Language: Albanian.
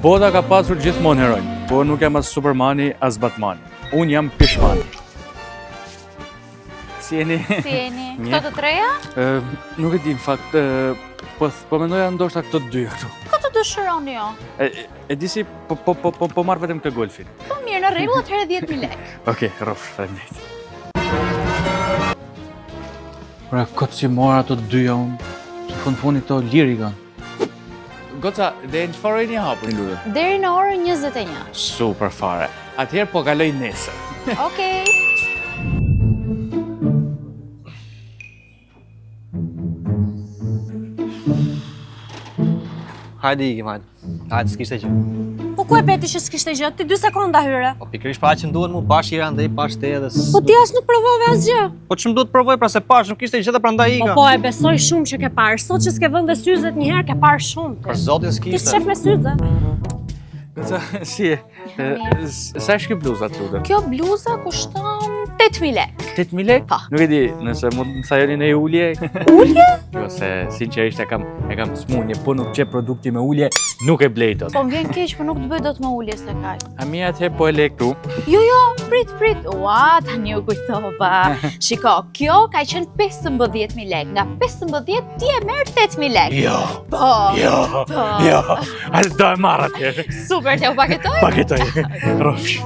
Bota ka pasur gjithmonë heronj, po nuk jam as Supermani, as Batmani. Unë jam Pishmani. Si jeni? Si jeni? Këto të treja? Nuk e di, në fakt, po mendoja ndoshta këto dy këtu. Ka të dëshironi jo? E di si, po marrë vetëm këtë golfin. Po mirë, në rregull, atëherë 10.000 lekë. Okej, rrofsh, faleminderit. Pra, këtë si mora ato dyja unë, që fund këto liri kanë. Goca, dhe në çfarë orë një hapur një lutë? Deri në orën 21. Super fare. Atëherë po kaloj nesër. Okej. Hajde ikim, hajde. Hajde, s'kishte gjë. Po ku e beti që s'kishte gjë? Ti 2 sekonda hyre. Po pikërisht pra që m'duhet mu bash Ira ndaj bash te edhe. Po ti as nuk provove asgjë. Po ç'm duhet provoj pra se pash, nuk kishte gjë dhe prandaj ika. Po e besoj shumë që ke parë. Sot që s'ke vënë syzet një herë ke parë shumë. Për zotin Ti s'kishte. s'shef me syze. Goca, si e? Sa është kjo bluza të lutem? Kjo bluza kushton 8.000 lekë. 8.000 lekë? Po. Nuk e di, nëse mund të më thajoni në ulje. Ulje? Jo, se sinqerisht e kam smunje, po nuk qep produkti me ulje, nuk e blej dot. Po më vjen keq, po nuk të bëj dot me ulje se kaj. A mi atëherë po e le këtu. Jo, prit. Ua, tani u kujtova. Shiko, kjo ka qenë 15.000 lekë. Nga 15 ti e merr 8.000 lekë. Jo, Po. jo. As do e marr atëherë. Super, te u paketoj? Paketoj. Rrofsh.